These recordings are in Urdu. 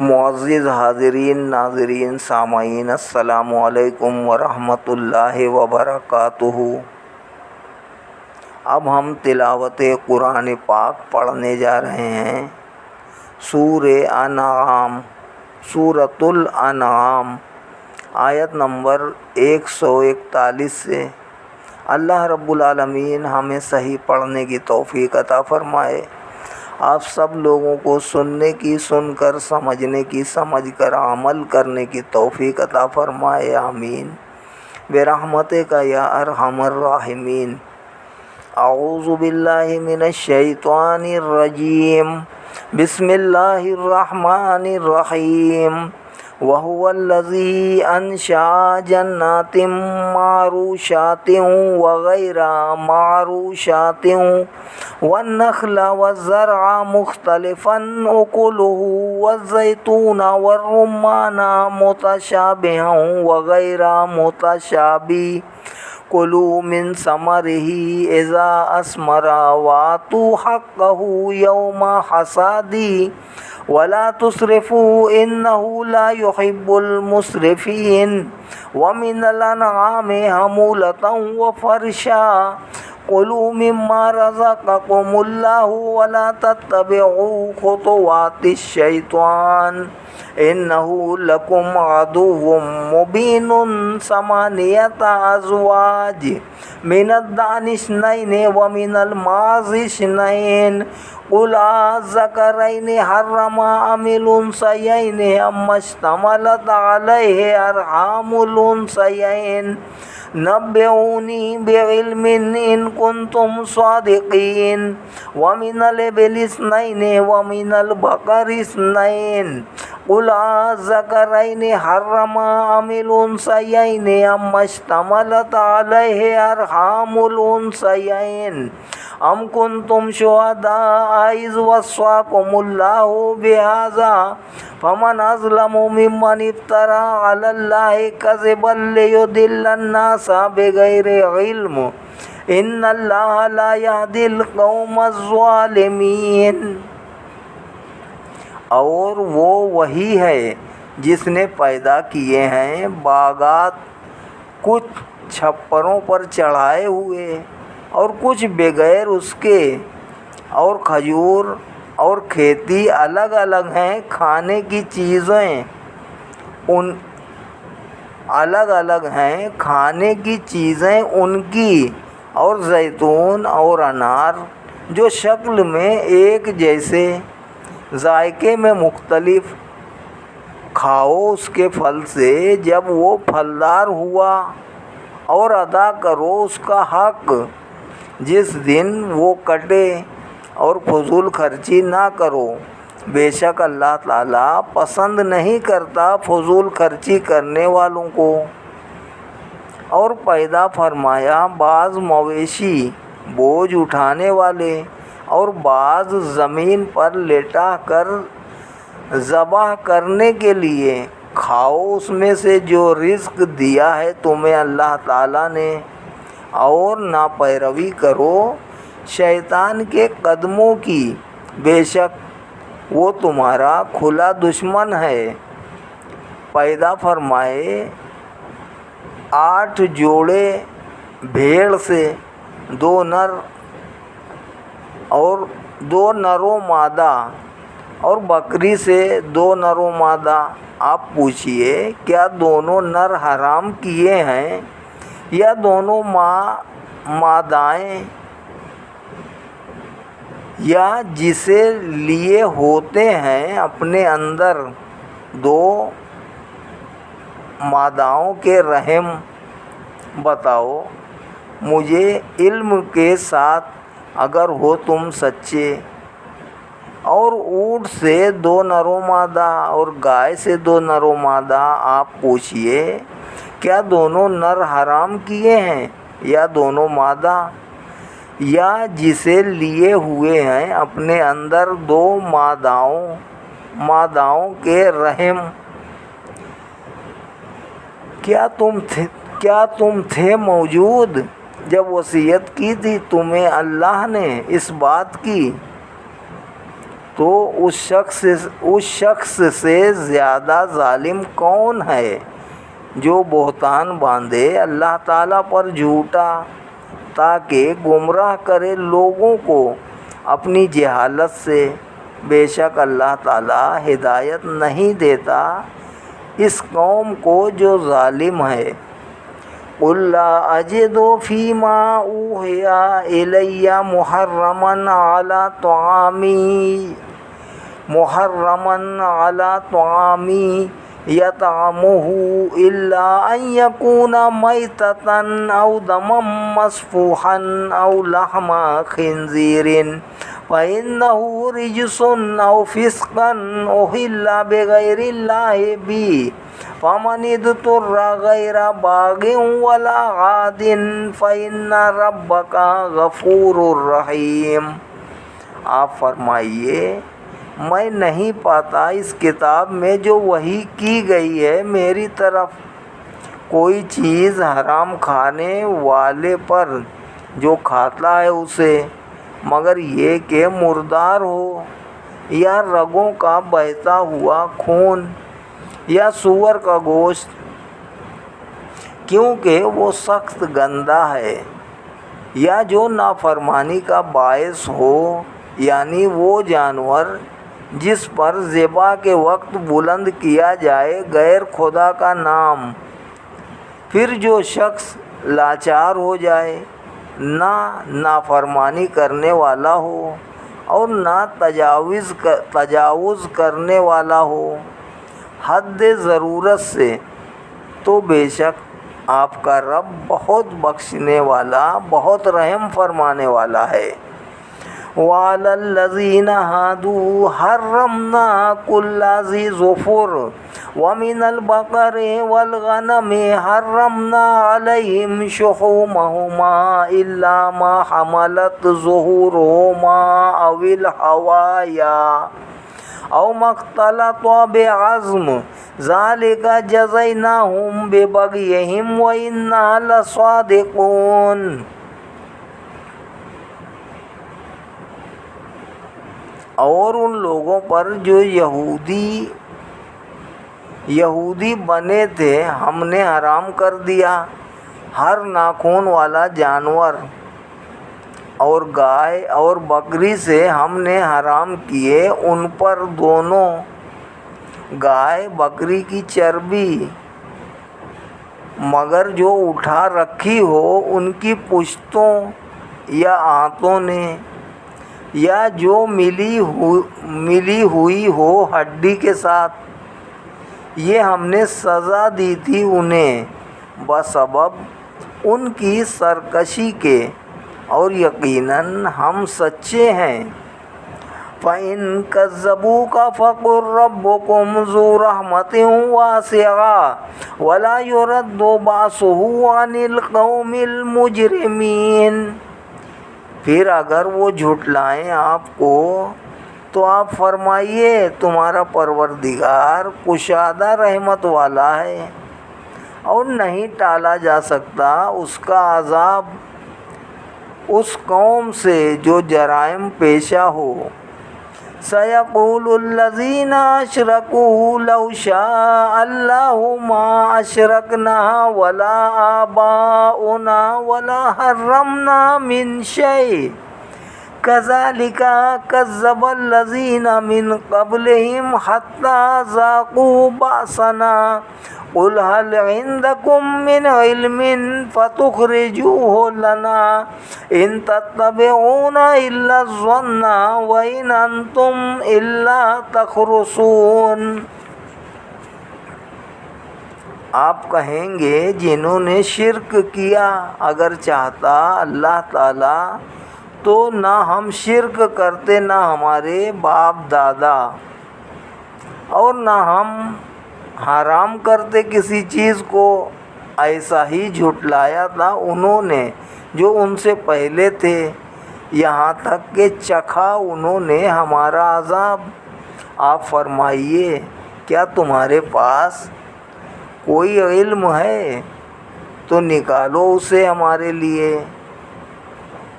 معزز حاضرین، ناظرین، سامعین، السلام علیکم ورحمۃ اللہ وبرکاتہ۔ اب ہم تلاوت قرآن پاک پڑھنے جا رہے ہیں۔ سورہ انعام، سورۃ الانعام، آیت نمبر 141 سے۔ اللہ رب العالمین ہمیں صحیح پڑھنے کی توفیق عطا فرمائے، آپ سب لوگوں کو سننے کی سن کر، سمجھنے کی سمجھ کر، عمل کرنے کی توفیق عطا فرمائے، آمین برحمتک یا ارحم الراحمین۔ اعوذ باللہ من الشیطان الرجیم، بسم اللہ الرحمن الرحیم۔ وَهُوَ الَّذِي أَنشَأَ جَنَّاتٍ مَّعْرُوشَاتٍ وَغَيْرَ مَعْرُوشَاتٍ وَالنَّخْلَ وَالزَّرْعَ مُخْتَلِفًا أُكُلُهُ وَالزَّيْتُونَ وَالرُّمَّانَ مُتَشَابِهًا وَغَيْرَ مُتَشَابِهٍ كُلُوا مِن ثَمَرِهِ إِذَا أَثْمَرَ وَآتُوا حَقَّهُ يَوْمَ حَصَادِهِ وَلَا تُسْرِفُوا إِنَّهُ لَا يُحِبُّ الْمُسْرِفِينَ۔ وَمِنَ الْأَنْعَامِ حَمُولَةً وَفَرْشًا كُلُوا مِمَّا رَزَقَكُمُ اللَّهُ وَلَا تَتَّبِعُوا خُطُوَاتِ الشَّيْطَانِ إِنَّهُ لَكُمْ عَدُوٌّ مُّبِينٌ۔ ثمانية أزواج من الضأن اثنين ومن المعز اثنين قل الذكرين حرم أم الأنثيين أما اشتملت عليه أرحام الأنثيين نبئوني بعلم إن كنتم صادقين۔ ومن الإبل اثنين ومن البقر اثنين قل الذكرين حرم أم الأنثيين أما اشتملت عليه أرحام الأنثيين أم كنتم شهداء إذ وصاكم الله بهذا فمن أظلم ممن افترى على الله كذبا ليضل الناس بغير علم إن الله لا يهدي القوم الظالمين۔ اور وہ وہی ہے جس نے پیدا کیے ہیں باغات، کچھ چھپروں پر چڑھائے ہوئے اور کچھ بغیر اس کے، اور کھجور اور کھیتی الگ الگ ہیں، کھانے کی چیزیں ان الگ الگ ہیں، کھانے کی چیزیں ان کی، اور زیتون اور انار جو شکل میں ایک جیسے، ذائقے میں مختلف، کھاؤ اس کے پھل سے جب وہ پھلدار ہوا، اور ادا کرو اس کا حق جس دن وہ کٹے، اور فضول خرچی نہ کرو، بے شک اللہ تعالیٰ پسند نہیں کرتا فضول خرچی کرنے والوں کو۔ اور پیدا فرمایا بعض مویشی بوجھ اٹھانے والے، اور بعض زمین پر لٹا کر ذبح کرنے کے لیے، کھاؤ اس میں سے جو رزق دیا ہے تمہیں اللہ تعالیٰ نے، اور نہ پیروی کرو شیطان کے قدموں کی، بے شک وہ تمہارا کھلا دشمن ہے۔ پیدا فرمائے 8 جوڑے بھیڑ سے، 2 نر اور 2 نر و مادہ، اور بکری سے 2 نر و مادہ۔ آپ پوچھئے کیا دونوں نر حرام کیے ہیں یا دونوں مادائیں، یا جسے لیے ہوتے ہیں اپنے اندر 2 ماداؤں کے رحم؟ بتاؤ مجھے علم کے ساتھ اگر ہو تم سچے۔ اور اونٹ سے 2 نر و مادہ اور گائے سے 2 نر و مادہ، آپ پوچھئے کیا دونوں نر حرام کیے ہیں یا دونوں مادہ، یا جسے لیے ہوئے ہیں اپنے اندر 2 ماداؤں کے رحم؟ کیا تم تھے موجود جب وصیت کی تھی تمہیں اللہ نے اس بات کی؟ تو اس شخص سے زیادہ ظالم کون ہے جو بہتان باندھے اللہ تعالیٰ پر جھوٹا تاکہ گمراہ کرے لوگوں کو اپنی جہالت سے۔ بے شک اللہ تعالیٰ ہدایت نہیں دیتا اس قوم کو جو ظالم ہے۔ قُل لَّا أَجِدُ فِي مَا أُوحِيَ إِلَيَّ محرما على طعام يطعمه إلا أن يكون ميتة أو دما مسفوحا أو لحم خنزير فإنه رجس أو فسقا أهل بغير الله به فمن اضطر غير باغ ولا عاد فإن ربك غفور رحيم۔ آپ فرمائیے میں نہیں پاتا اس کتاب میں جو وحی کی گئی ہے میری طرف کوئی چیز حرام کھانے والے پر جو کھاتا ہے اسے، مگر یہ کہ مردار ہو یا رگوں کا بہتا ہوا خون یا سور کا گوشت، کیونکہ وہ سخت گندہ ہے، یا جو نافرمانی کا باعث ہو، یعنی وہ جانور جس پر ذبح کے وقت بلند کیا جائے غیر خدا کا نام۔ پھر جو شخص لاچار ہو جائے، نہ نافرمانی کرنے والا ہو اور نہ تجاوز کرنے والا ہو حد ضرورت سے، تو بے شک آپ کا رب بہت بخشنے والا بہت رحم فرمانے والا ہے۔ وَعَلَى الَّذِينَ هَادُوا حَرَّمْنَا كُلَّ ذِي ظُفُرٍ وَمِنَ الْبَقَرِ وَالْغَنَمِ حَرَّمْنَا عَلَيْهِمْ شُحُومَهُمَا إِلَّا مَا حَمَلَتْ ظُهُورُهُمَا أَوِ الْحَوَايَا أَوْ مَا اخْتَلَطَ بِعَظْمٍ ذَلِكَ جَزَيْنَاهُمْ بِبَغْيِهِمْ وَإِنَّا لَصَادِقُونَ۔ اور ان لوگوں پر جو یہودی بنے تھے ہم نے حرام کر دیا ہر ناخون والا جانور، اور گائے اور بکری سے ہم نے حرام کیے ان پر دونوں گائے بکری کی چربی، مگر جو اٹھا رکھی ہو ان کی پشتوں یا آنتوں نے، یا جو ملی ہوئی ہو ہڈی کے ساتھ، یہ ہم نے سزا دی تھی انہیں بسبب ان کی سرکشی کے، اور یقیناً ہم سچے ہیں۔ فَإِن كَذَّبُوكَ فَقُلْ رَبُّكُمْ ذُو رَحْمَةٍ وَاسِعَةٍ وَلَا يُرَدُّ بَأْسُهُ عَنِ الْقَوْمِ الْمُجْرِمِينَ۔ پھر اگر وہ جھٹلائیں آپ کو تو آپ فرمائیے تمہارا پروردگار کشادہ رحمت والا ہے، اور نہیں ٹالا جا سکتا اس کا عذاب اس قوم سے جو جرائم پیشہ ہو۔ سَيَقُولُ الَّذِينَ أَشْرَكُوا لَوْ شَاءَ اللَّهُ مَا أَشْرَكْنَا وَلَا آبَاؤُنَا وَلَا حَرَّمْنَا مِنْ شَيْءٍ كَذَلِكَ كَذَّبَ الَّذِينَ مِنْ قَبْلِهِمْ حَتَّى ذَاقُوا بَأْسَنَا قُلْ هَلْ عِندَكُم مِّنْ عِلْمٍ فَتُخْرِجُوهُ لَنَا إِن تَتَّبِعُونَ إِلَّا الظَّنَّ وَإِنْ أَنْتُمْ إِلَّا تَخْرُصُونَ۔ آپ کہیں گے جنہوں نے شرک کیا اگر چاہتا اللہ تعالیٰ تو نہ ہم شرک کرتے نہ ہمارے باپ دادا، اور نہ ہم حرام کرتے کسی چیز کو، ایسا ہی جھٹلایا تھا انہوں نے جو ان سے پہلے تھے، یہاں تک کہ چکھا انہوں نے ہمارا عذاب۔ آپ فرمائیے کیا تمہارے پاس کوئی علم ہے تو نکالو اسے ہمارے لیے،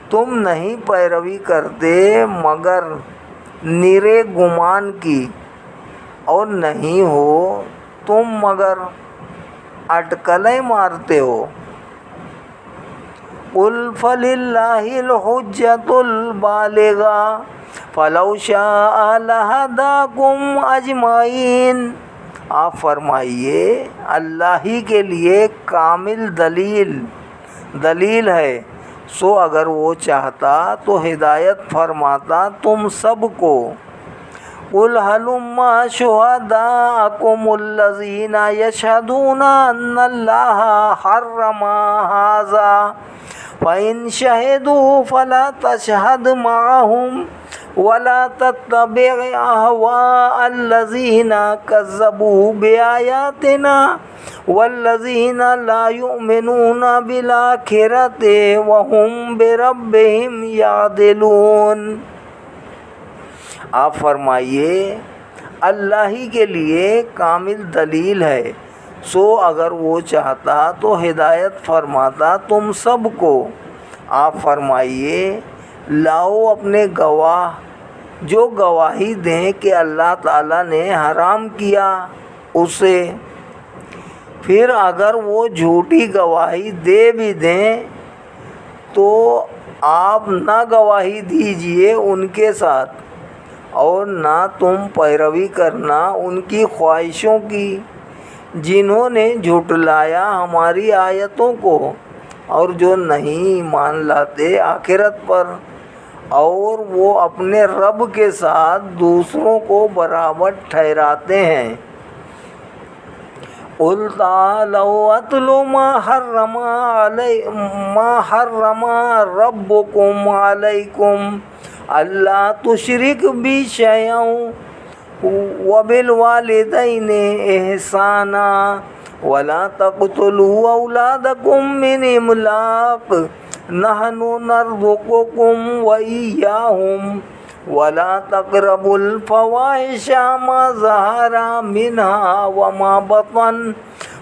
تم نہیں پیروی کرتے مگر نرے گمان کی، اور نہیں ہو تم مگر اٹکلیں مارتے ہو۔ قُلْ فَلِلَّهِ الْحُجَّةُ الْبَالِغَةُ فَلَوْ شَاءَ لَهَدَاكُمْ أَجْمَعِينَ۔ آپ فرمائیے اللہ ہی کے لیے کامل دلیل ہے، سو اگر وہ چاہتا تو ہدایت فرماتا تم سب کو۔ قُلْ هَلُمَّ شُهَدَاءَكُمُ الَّذِينَ يَشْهَدُونَ أَنَّ اللَّهَ حَرَّمَ هَٰذَا فَإِنْ شَهِدُوا فَلَا تَشْهَدْ مَعَهُمْ وَلَا تَتَّبِعْ أَهْوَاءَ الَّذِينَ كَذَّبُوا بِآيَاتِنَا وَالَّذِينَ لَا يُؤْمِنُونَ بِالْآخِرَةِ وَهُمْ بِرَبِّهِمْ يَعْدِلُونَ۔ آپ فرمائیے اللہ ہی کے لیے کامل دلیل ہے، سو اگر وہ چاہتا تو ہدایت فرماتا تم سب کو۔ آپ فرمائیے لاؤ اپنے گواہ جو گواہی دیں کہ اللہ تعالیٰ نے حرام کیا اسے، پھر اگر وہ جھوٹی گواہی دے بھی دیں تو آپ نہ گواہی دیجیے ان کے ساتھ، اور نہ تم پیروی کرنا ان کی خواہشوں کی جنہوں نے جھٹلایا ہماری آیتوں کو اور جو نہیں ایمان لاتے آخرت پر، اور وہ اپنے رب کے ساتھ دوسروں کو برابر ٹھہراتے ہیں۔ قُلْ تَعَالَوْا أَتْلُ مَا حَرَّمَ رَبُّكُمْ عَلَيْكُمْ أَلَّا تُشْرِكُوا بِهِ شَيْئًا وَبِالْوَالِدَيْنِ إِحْسَانًا وَلَا تَقْتُلُوا أَوْلَادَكُمْ مِنْ إِمْلَاقٍ نَحْنُ نَرْزُقُكُمْ وَإِيَّاهُمْ وَلَا تَقْرَبُوا الْفَوَاحِشَ مَا ظَهَرَ مِنْهَا وَمَا بَطَنَ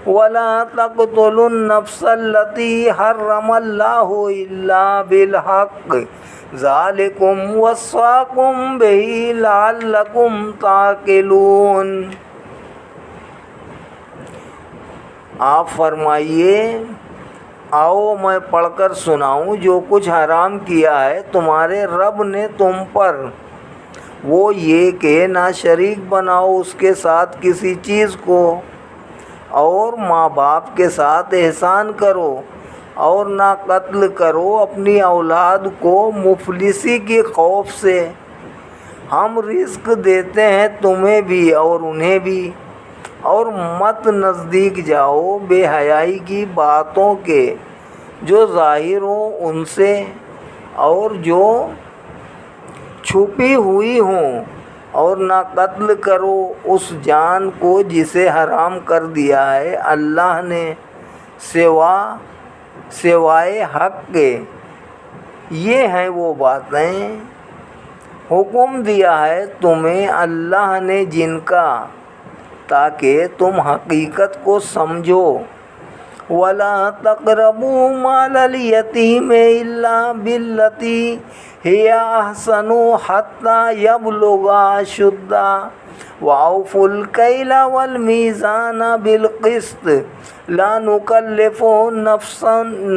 وَلَا تَقْتُلُوا النَّفْسَ الَّتِي حَرَّمَ اللَّهُ إِلَّا بِالْحَقِّ ذَلِكُمْ وَصَّاكُمْ بِهِ لَعَلَّكُمْ تَعْقِلُونَ۔ آپ فرمائیے آؤ میں پڑھ کر سناؤں جو کچھ حرام کیا ہے تمہارے رب نے تم پر، وہ یہ کہ نہ شریک بناؤ اس کے ساتھ کسی چیز کو، اور ماں باپ کے ساتھ احسان کرو، اور نہ قتل کرو اپنی اولاد کو مفلسی کے خوف سے۔ ہم رزق دیتے ہیں تمہیں بھی اور انہیں بھی، اور مت نزدیک جاؤ بے حیائی کی باتوں کے جو ظاہر ہوں ان سے اور جو چھپی ہوئی ہوں، اور نہ قتل کرو اس جان کو جسے حرام کر دیا ہے اللہ نے سوائے حق کے۔ یہ ہیں وہ باتیں حکم دیا ہے تمہیں اللہ نے جن کا، تاکہ تم حقیقت کو سمجھو۔ وَلَا تَقْرَبُوا مَالَ الْيَتِيمِ إِلَّا بِالَّتِي هِيَ أَحْسَنُ حَتَّى يَبْلُغَ أَشُدَّهُ وَأَوْفُوا الْكَيْلَ وَالْمِيزَانَ بِالْقِسْطِ لَا نُكَلِّفُ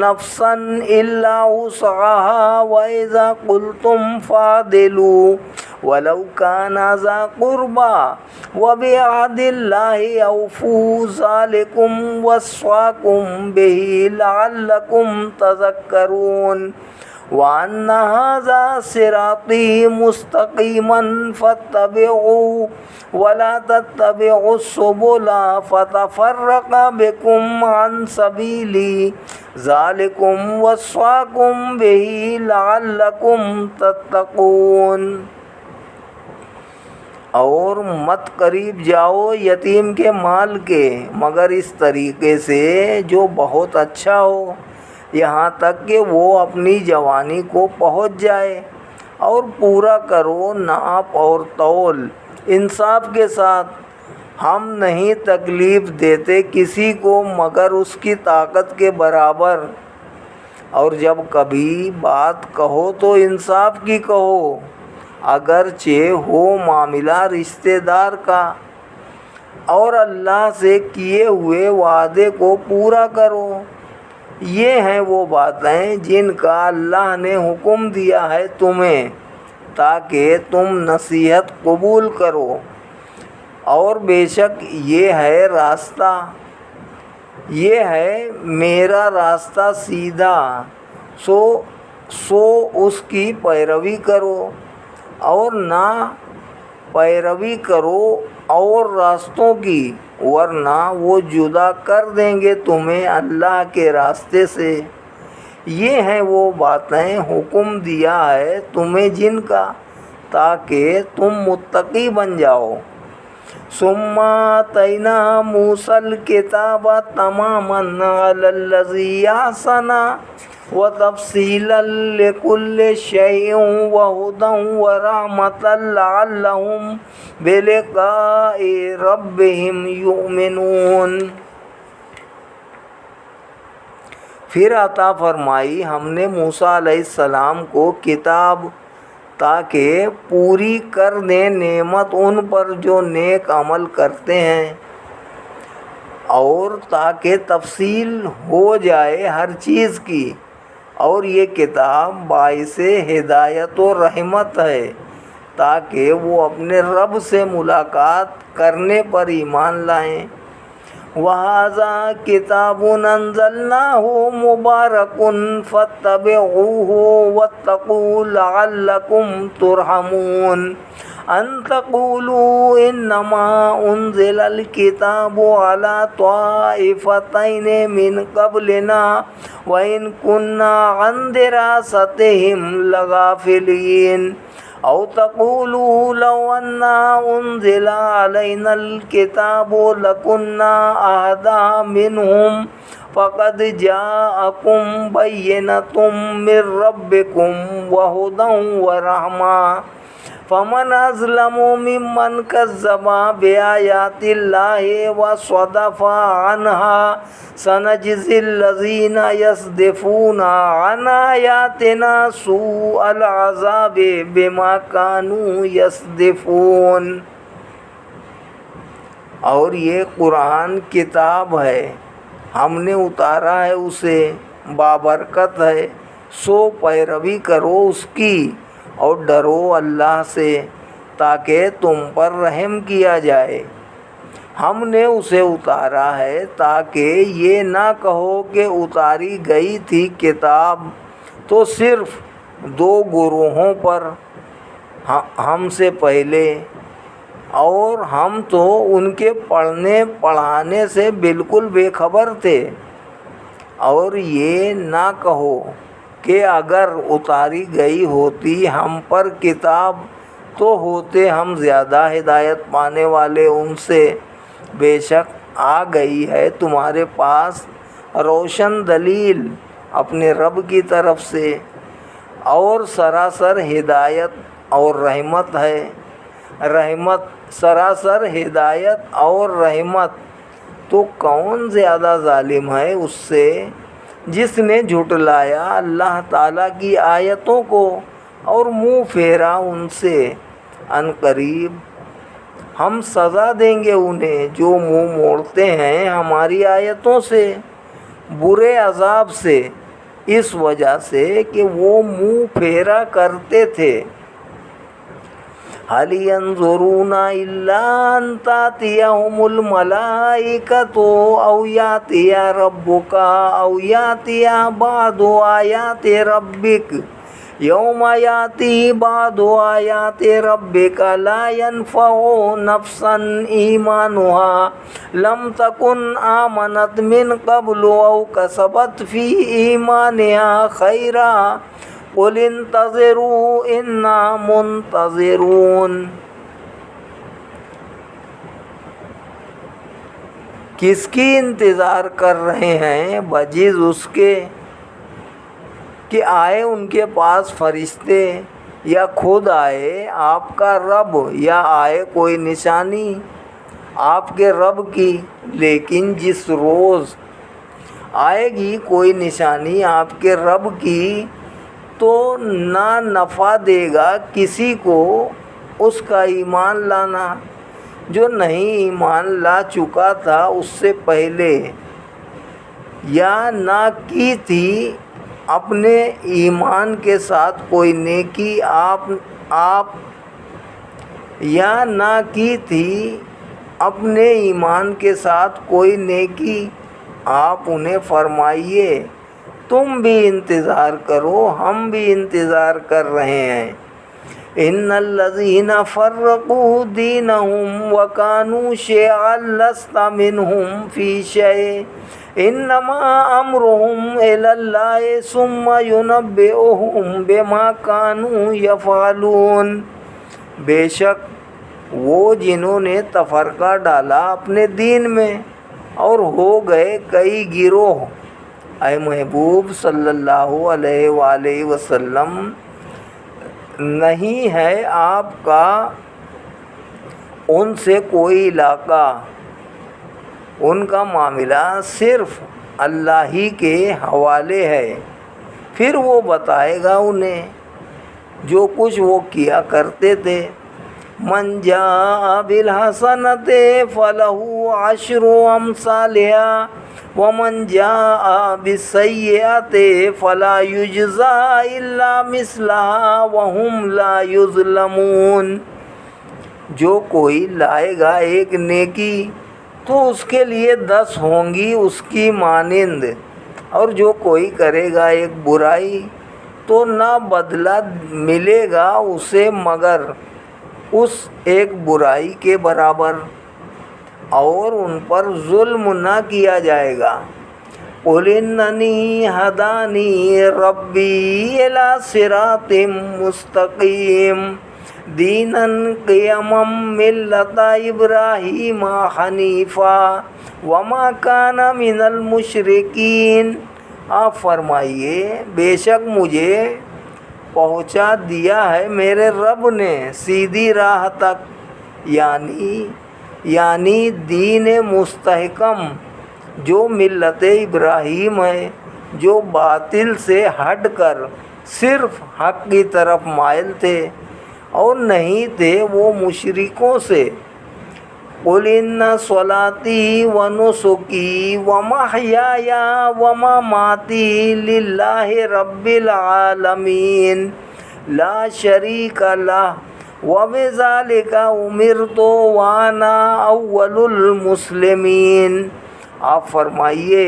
نَفْسًا إِلَّا وُسْعَهَا وَإِذَا قُلْتُمْ فَاعْدِلُوا وَلَوْ كَانَ ذَا قُرْبَىٰ وَبِعَهْدِ اللَّهِ أَوْفُوا ذَٰلِكُمْ وَصَّاكُمْ بِهِ لَعَلَّكُمْ تَذَكَّرُونَ۔ وَأَنَّ هَٰذَا صِرَاطِي مُسْتَقِيمًا فَاتَّبِعُوهُ وَلَا تَتَّبِعُوا السُّبُلَ فَتَفَرَّقَ بِكُمْ عَن سَبِيلِهِ ذَٰلِكُمْ وَصَّاكُمْ بِهِ لَعَلَّكُمْ تَتَّقُونَ۔ اور مت قریب جاؤ یتیم کے مال کے مگر اس طریقے سے جو بہت اچھا ہو، یہاں تک کہ وہ اپنی جوانی کو پہنچ جائے، اور پورا کرو ناپ اور تول انصاف کے ساتھ۔ ہم نہیں تکلیف دیتے کسی کو مگر اس کی طاقت کے برابر، اور جب کبھی بات کہو تو انصاف کی کہو، اگرچہ ہو معاملہ رشتے دار کا، اور اللہ سے کیے ہوئے وعدے کو پورا کرو۔ یہ ہیں وہ باتیں جن کا اللہ نے حکم دیا ہے تمہیں تاکہ تم نصیحت قبول کرو، اور بے شک یہ ہے راستہ، یہ ہے میرا راستہ سیدھا، سو اس کی پیروی کرو، اور نہ پیروی کرو اور راستوں کی، ورنہ وہ جدا کر دیں گے تمہیں اللہ کے راستے سے۔ یہ ہیں وہ باتیں حکم دیا ہے تمہیں جن کا، تاکہ تم متقی بن جاؤ۔ ثم آتینا موسیٰ الکتاب تماما علی الذی احسن وتفصیلا لکل شیء وہدی ورحمۃ لعلہم بلقاء ربہم یؤمنون۔ پھر عطا فرمائی ہم نے موسیٰ علیہ السلام کو کتاب تاکہ پوری کر دیں نعمت ان پر جو نیک عمل کرتے ہیں، اور تاکہ تفصیل ہو جائے ہر چیز کی، اور یہ کتاب باعث ہدایت و رحمت ہے تاکہ وہ اپنے رب سے ملاقات کرنے پر ایمان لائیں۔ وَهَذَا كِتَابٌ أَنزَلْنَاهُ مُبَارَكٌ فَاتَّبِعُوهُ وَاتَّقُوا لَعَلَّكُمْ تُرْحَمُونَ أَن تَقُولُوا إِنَّمَا أُنزِلَ الْكِتَابُ عَلَى طَائِفَتَيْنِ مِنْ قَبْلِنَا وَإِنْ كُنَّا عَنْ دِرَاسَتِهِمْ لَغَافِلِينَ أَوْ تَقُولُوا لَوْ أَنَّا أُنزِلَ عَلَيْنَا الْكِتَابُ لَكُنَّا أَهْدَىٰ مِنْهُمْ فَقَدْ جَاءَكُمْ بَيِّنَةٌ مِّن رَّبِّكُمْ وَهُدًى وَرَحْمَةٌ فَمَنْ أَظْلَمُ مِمَّنْ كَذَّبَ بِآيَاتِ اللَّهِ وَصَدَّفَ عَنْهَا سَنَجْزِي الَّذِينَ يَصْدِفُونَ عَنْ آيَاتِنَا سُوءَ الْعَذَابِ بِمَا كَانُوا يَصْدِفُونَ۔ اور یہ قرآن کتاب ہے، ہم نے اتارا ہے اسے، بابرکت ہے، سو پیروی کرو اس کی اور ڈرو اللہ سے تاکہ تم پر رحم کیا جائے۔ ہم نے اسے اتارا ہے تاکہ یہ نہ کہو کہ اتاری گئی تھی کتاب تو صرف دو گروہوں پر ہم سے پہلے، اور ہم تو ان کے پڑھنے پڑھانے سے بالکل بے خبر تھے، اور یہ نہ کہو کہ اگر اتاری گئی ہوتی ہم پر کتاب تو ہوتے ہم زیادہ ہدایت پانے والے ان سے۔ بے شک آ گئی ہے تمہارے پاس روشن دلیل اپنے رب کی طرف سے، اور سراسر ہدایت اور رحمت ہے۔ سراسر ہدایت اور رحمت، تو کون زیادہ ظالم ہے اس سے جس نے جھٹلایا اللہ تعالیٰ کی آیتوں کو اور منہ پھیرا ان سے۔ ان قریب ہم سزا دیں گے انہیں جو منہ موڑتے ہیں ہماری آیتوں سے، برے عذاب سے، اس وجہ سے کہ وہ منہ پھیرا کرتے تھے۔ هل ينظرون إلا أن تأتيهم الملائكة أو يأتي ربك أو يأتي بعض آيات ربك يوم يأتي بعض آيات ربك لا ينفع نفسا إيمانها لم تكن آمنت من قبل أو كسبت في إيمانها خيرا قل انتظروا انا منتظرون۔ کس کی انتظار کر رہے ہیں بجز اس کے کہ آئے ان کے پاس فرشتے، یا خود آئے آپ کا رب، یا آئے کوئی نشانی آپ کے رب کی۔ لیکن جس روز آئے گی کوئی نشانی آپ کے رب کی تو نہ نفع دے گا کسی کو اس کا ایمان لانا جو نہیں ایمان لا چکا تھا اس سے پہلے، یا نہ کی تھی اپنے ایمان کے ساتھ کوئی نیکی یا نہ کی تھی اپنے ایمان کے ساتھ کوئی نیکی، آپ انہیں فرمائیے تم بھی انتظار کرو، ہم بھی انتظار کر رہے ہیں۔ ان الذین فرقوا دینہم وکانوا شیعا لست منہم فی شیء انما امرہم الی اللہ ثم ینبئہم بما کانوا یفعلون۔ بے شک وہ جنہوں نے تفرقہ ڈالا اپنے دین میں اور ہو گئے کئی گروہ، اے محبوب صلی اللہ علیہ وآلہ وسلم، نہیں ہے آپ کا ان سے کوئی علاقہ، ان کا معاملہ صرف اللہ ہی کے حوالے ہے، پھر وہ بتائے گا انہیں جو کچھ وہ کیا کرتے تھے۔ من جاء بالحسنۃ فلہ عشر امثالہا ومن جاء بالسیئۃ فلا یجزی الا مثلہا وہم لا یظلمون۔ جو کوئی لائے گا ایک نیکی تو اس کے لیے 10 ہوں گی اس کی مانند، اور جو کوئی کرے گا ایک برائی تو نہ بدلہ ملے گا اسے مگر اس ایک برائی کے برابر، اور ان پر ظلم نہ کیا جائے گا۔ قل اننی ہدانی ربی الی صراط مستقیم دینا قیما ملۃ ابراہیم حنیفا وما کان من المشرکین۔ آپ فرمائیے بے شک مجھے پہنچا دیا ہے میرے رب نے سیدھی راہ تک، یعنی دین مستحکم جو ملت ابراہیم ہے، جو باطل سے ہٹ کر صرف حق کی طرف مائل تھے اور نہیں تھے وہ مشرکوں سے۔ قل ان صلاتی ونسکی ومحیای ومماتی للہ رب العالمین لا شریک لہ وبذالک امرت وانا اول المسلمین۔ آپ فرمائیے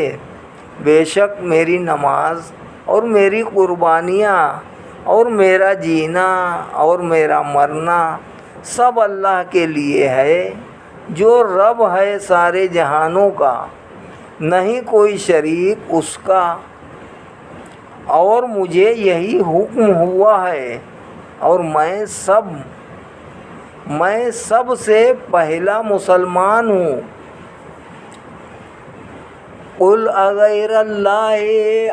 بے شک میری نماز اور میری قربانیاں اور میرا جینا اور میرا مرنا سب اللہ کے لیے ہے جو رب ہے سارے جہانوں کا، نہیں کوئی شریک اس کا، اور مجھے یہی حکم ہوا ہے اور میں سب سے پہلا مسلمان ہوں۔ قل اغیر اللہ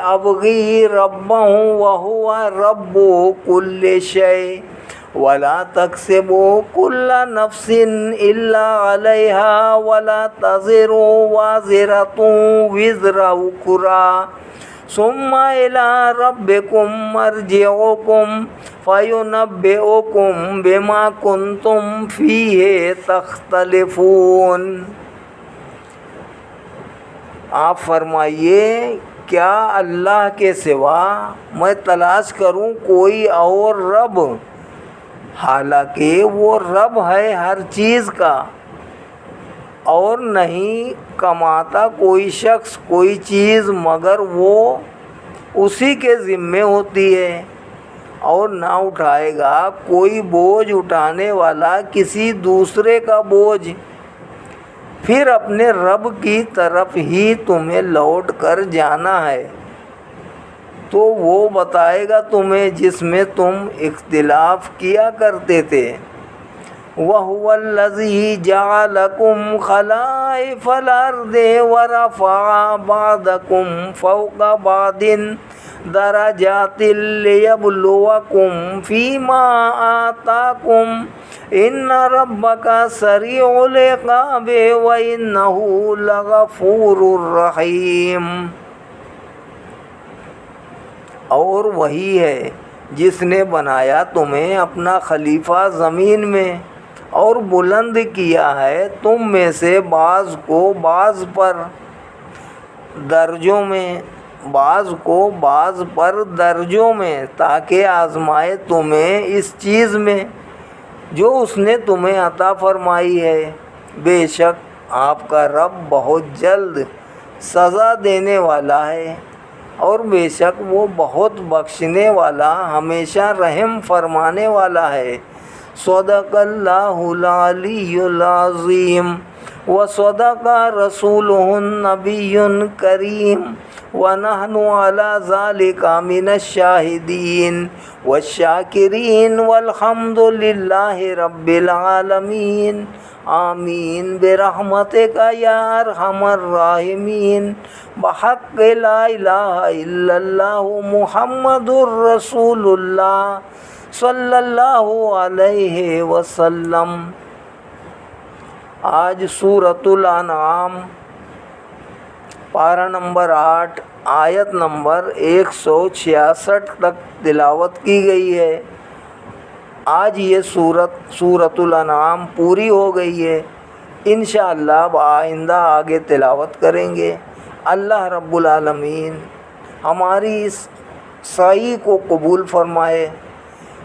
ابغی ربا وہو رب کل شیء ولا تکسب کل نفس الا علیہا ولا تزر وازرۃ وزر اخری ثم الی ربکم مرجعکم فینبئکم بما کنتم فیہ تختلفون۔ آپ فرمائیے کیا اللہ کے سوا میں تلاش کروں کوئی اور رب، حالانکہ وہ رب ہے ہر چیز کا، اور نہیں کماتا کوئی شخص کوئی چیز مگر وہ اسی کے ذمے ہوتی ہے، اور نہ اٹھائے گا کوئی بوجھ اٹھانے والا کسی دوسرے کا بوجھ، پھر اپنے رب کی طرف ہی تمہیں لوٹ کر جانا ہے، تو وہ بتائے گا تمہیں جس میں تم اختلاف کیا کرتے تھے۔ وَهُوَ الَّذِي جَعَلَكُمْ خَلَائِفَ الْأَرْضِ وَرَفَعَ بَعْضَكُمْ فَوْقَ بَعْضٍ دَرَجَاتٍ لِيَبْلُوَكُمْ فِيمَا آتَاكُمْ إِنَّ رَبَّكَ سَرِيعُ الْعِقَابِ وَإِنَّهُ لَغَفُورٌ رَحِيمٌ۔ اور وہی ہے جس نے بنایا تمہیں اپنا خلیفہ زمین میں اور بلند کیا ہے تم میں سے بعض کو بعض پر درجوں میں تاکہ آزمائے تمہیں اس چیز میں جو اس نے تمہیں عطا فرمائی ہے۔ بے شک آپ کا رب بہت جلد سزا دینے والا ہے اور بے شک وہ بہت بخشنے والا ہمیشہ رحم فرمانے والا ہے۔ صدق اللہ العلی العظیم وصدق رسولہ النبی الکریم ونحن علی ذلک من الشاہدین والشاکرین والحمد للہ رب العالمین آمین برحمتک یا ارحم الراحمین بحق لا الہ الا اللہ محمد الرسول اللہ صلی اللہ علیہ وسلم۔ آج سورۃ الانعام پارہ نمبر 8 آیت نمبر 166 تک تلاوت کی گئی ہے۔ آج یہ سورۃ الانعام پوری ہو گئی ہے۔ انشاءاللہ آئندہ آگے تلاوت کریں گے۔ اللہ رب العالمین ہماری اس سعی کو قبول فرمائے۔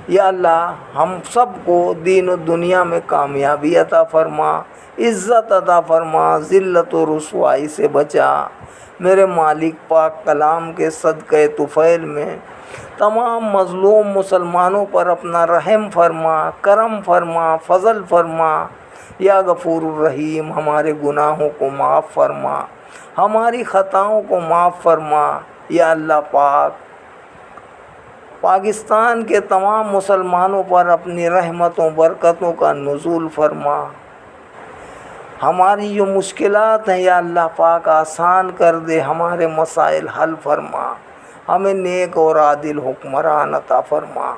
یا اللہ ہم سب کو دین و دنیا میں کامیابی عطا فرما، عزت عطا فرما، ذلت و رسوائی سے بچا۔ میرے مالک پاک کلام کے صدقہ طفیل میں تمام مظلوم مسلمانوں پر اپنا رحم فرما، کرم فرما، فضل فرما۔ یا غفور الرحیم ہمارے گناہوں کو معاف فرما، ہماری خطاؤں کو معاف فرما۔ یا اللہ پاکستان کے تمام مسلمانوں پر اپنی رحمتوں برکتوں کا نزول فرما۔ ہماری جو مشکلات ہیں یا اللہ پاک آسان کر دے، ہمارے مسائل حل فرما، ہمیں نیک اور عادل حکمران عطا فرما۔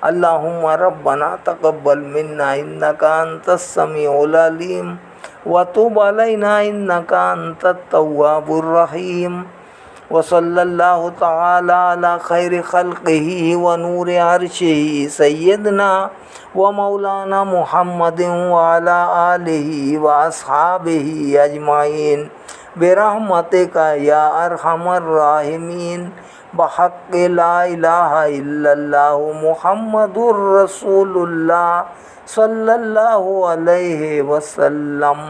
اللہم ربنا تقبل منا انک انت السمیع العلیم وتب علینا انک انت التواب الرحیم۔ وصلی اللہ تعالی علی خیر خلقہ ونور عرشہ سیدنا و مولانا محمد وعلی آلہ واصحابہ اجمعین برحمتک یا ارحم الراحمین بحق لا الہ الا اللہ محمد الرسول اللہ صلی اللہ علیہ وسلم۔